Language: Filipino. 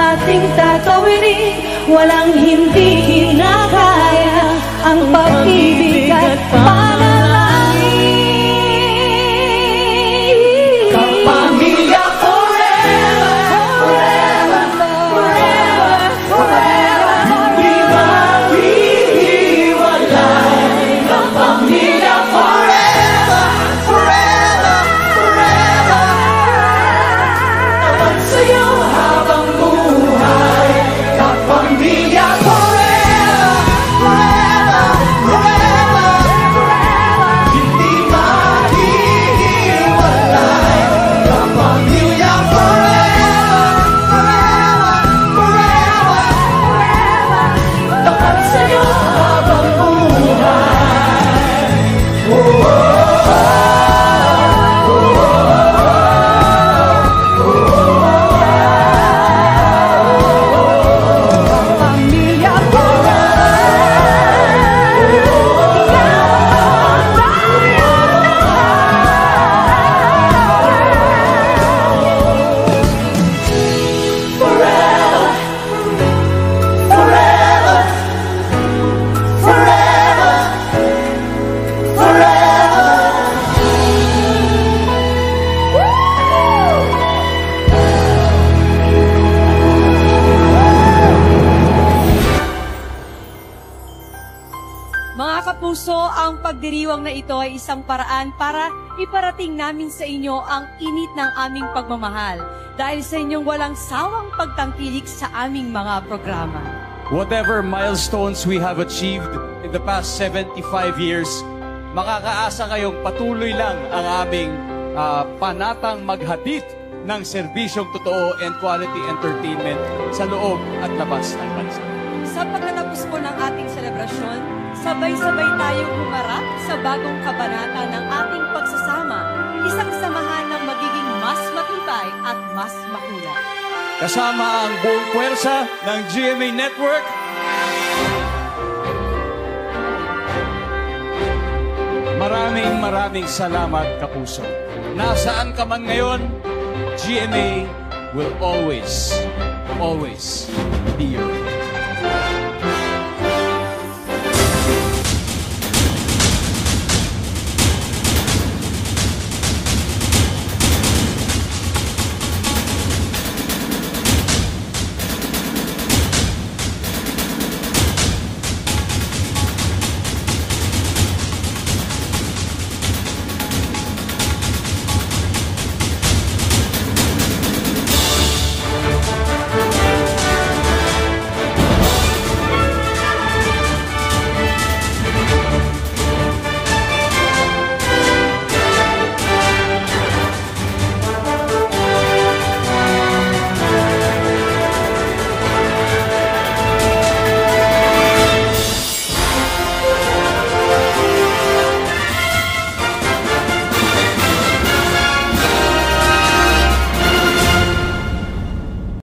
ating tatawirin, walang hindi kinakaya ang pag-ibig at panalangin. Kapamilya forever, forever, forever, forever, hindi maghihiwalay. Kapamilya forever, forever, forever, tapat sa'yo habang buhay. Kapamilya forever, forever, forever, forever, hindi maghihiwalay. Kapamilya forever, forever, forever, forever, tapat sa'yo habang buhay. Pamilya Forever, forever, forever. Mga kapuso, ang pagdiriwang na ito ay isang paraan para iparating namin sa inyo ang init ng aming pagmamahal dahil sa inyong walang sawang pagtangkilik sa aming mga programa. Whatever milestones we have achieved in the past 75 years, makakaasa kayong patuloy lang ang aming panatang maghatid ng serbisyong totoo and quality entertainment sa loob at labas ng bansa. Sa pagkatapos po ng ating selebrasyon, sabay-sabay tayong humarap sa bagong kabanata ng ating pagsasama, isang samahan na magiging mas matibay at mas makulay. Kasama ang buong puwersa ng GMA Network, maraming salamat, kapuso. Nasaan ka man ngayon, GMA will always be your